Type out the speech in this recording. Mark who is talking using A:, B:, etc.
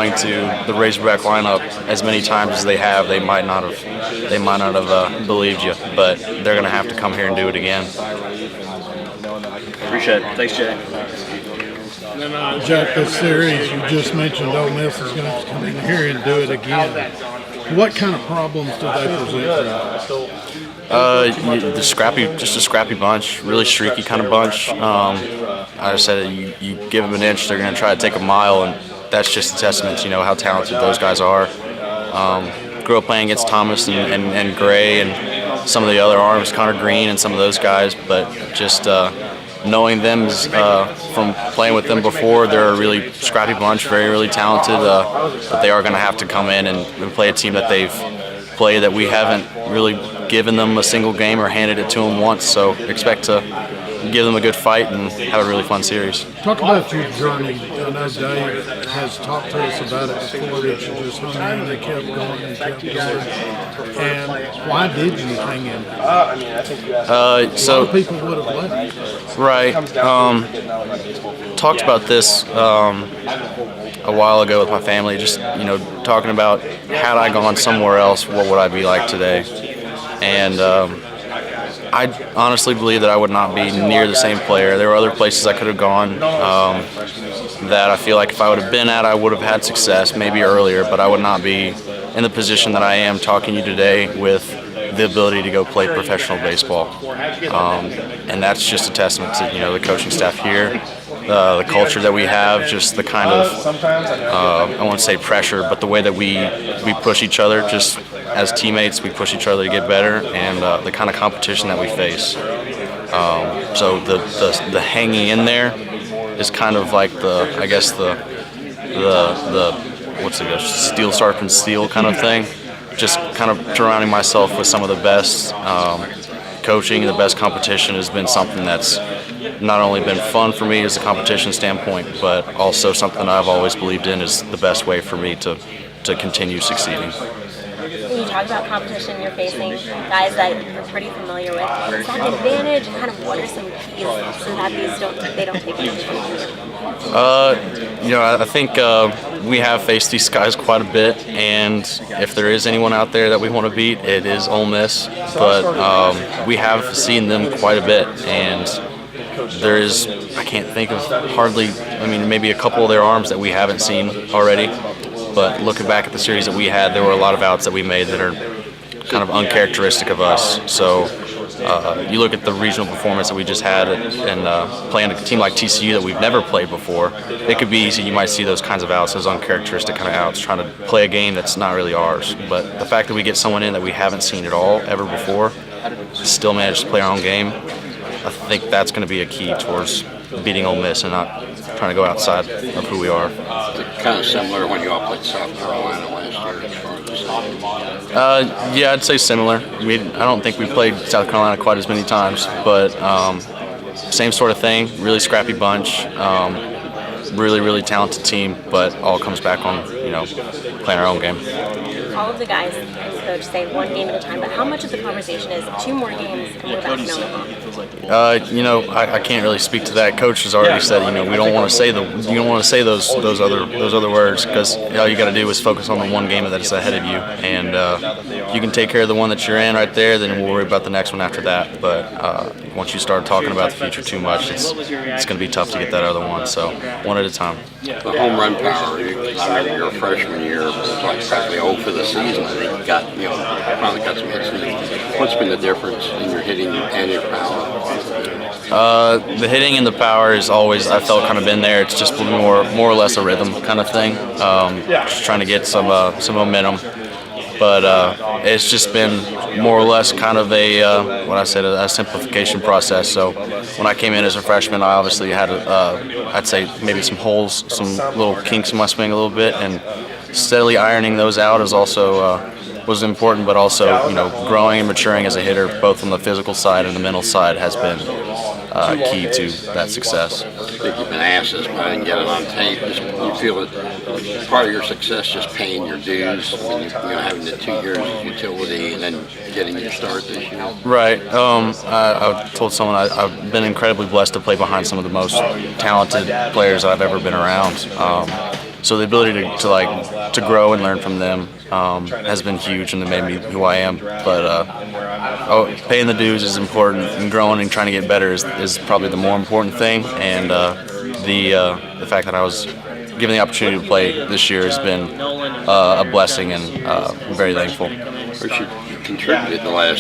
A: going to the Razorback lineup as many times as they have, they might not have believed you, but they're going to have to come here and do it again.
B: Appreciate it. Thanks, Jay.
C: And then, Jack, this series you just mentioned, Ole Miss is going to come in here and do it again. What kind of problems do they present for you?
A: Just a scrappy bunch, really streaky kind of bunch. I said you give them an inch, they're going to try to take a mile, and that's just a testament to how talented those guys are. Grew up playing against Thomas and Gray and some of the other arms, Connor Green and some of those guys, but just knowing them from playing with them before, they're a really scrappy bunch, really talented, but they are going to have to come in and play a team that they've played that we haven't really given them a single game or handed it to them once, so expect to give them a good fight and have a really fun series.
C: Talk about your journey. I know Dave has talked to us about it before, that you just hung in and kept going and kept going. And why did you hang in? A lot of people would have left.
A: Right. Talked about this a while ago with my family, just talking about had I gone somewhere else, what would I be like today? And I honestly believe that I would not be near the same player. There were other places I could have gone that I feel like if I would have been at, I would have had success, maybe earlier, but I would not be in the position that I am talking to you today with the ability to go play professional baseball. And that's just a testament to the coaching staff here, the culture that we have, just the kind of I won't say pressure, but the way that we push each other, just as teammates, we push each other to get better, and the kind of competition that we face. So the hanging in there is kind of like the steel sharpens steel kind of thing. Just kind of surrounding myself with some of the best coaching and the best competition has been something that's not only been fun for me as a competition standpoint, but also something I've always believed in is the best way for me to continue succeeding.
D: When you talk about competition, you're facing guys that you're pretty familiar with. Is that an advantage? Kind of what are some keys so that they don't take advantage of you?
A: I think we have faced these guys quite a bit, and if there is anyone out there that we want to beat, it is Ole Miss. But we have seen them quite a bit, and there is, I can't think of maybe a couple of their arms that we haven't seen already. But looking back at the series that we had, there were a lot of outs that we made that are kind of uncharacteristic of us. So you look at the regional performance that we just had and playing a team like TCU that we've never played before, it could be easy. You might see those kinds of outs, those uncharacteristic kind of outs, trying to play a game that's not really ours. But the fact that we get someone in that we haven't seen at all ever before, still manage to play our own game, I think that's going to be a key towards beating Ole Miss and not trying to go outside of who we are.
E: Kind of similar when you all played South Carolina last year as far as
A: yeah, I'd say similar. I don't think we played South Carolina quite as many times, but same sort of thing, really scrappy bunch, really talented team, but all comes back on, playing our own game.
D: All of the guys and coach say one game at a time, but how much of the conversation is 2 more games and we're back to normal?
A: I can't really speak to that. Coach has already said, we don't want to say those other words, because all you got to do is focus on the one game that is ahead of you, and you can take care of the one that you're in right there. Then we'll worry about the next one after that. But once you start talking about the future too much, it's going to be tough to get that other one. So one at a time.
E: The home run power. I remember your freshman year, it was like practically 0 for the season. I think you finally got some hits. What's been the difference in your hitting and your power?
A: The hitting and the power is always, I felt, kind of been there. It's just more or less a rhythm kind of thing. Just trying to get some momentum. But it's just been more or less kind of a simplification process. So when I came in as a freshman, I obviously had, I'd say maybe some holes, some little kinks in my swing a little bit, and steadily ironing those out is also was important, but also growing and maturing as a hitter, both on the physical side and the mental side, has been key to that success.
E: I think you've been asked this, but I didn't get it on tape. You feel that part of your success just paying your dues, having the 2 years of utility and then getting your start this year?
A: Right. I told someone I've been incredibly blessed to play behind some of the most talented players I've ever been around. So the ability to grow and learn from them has been huge, and it made me who I am. But paying the dues is important, and growing and trying to get better is probably the more important thing. And the fact that I was given the opportunity to play this year has been a blessing, and I'm very thankful.
E: Of course, you contributed in the last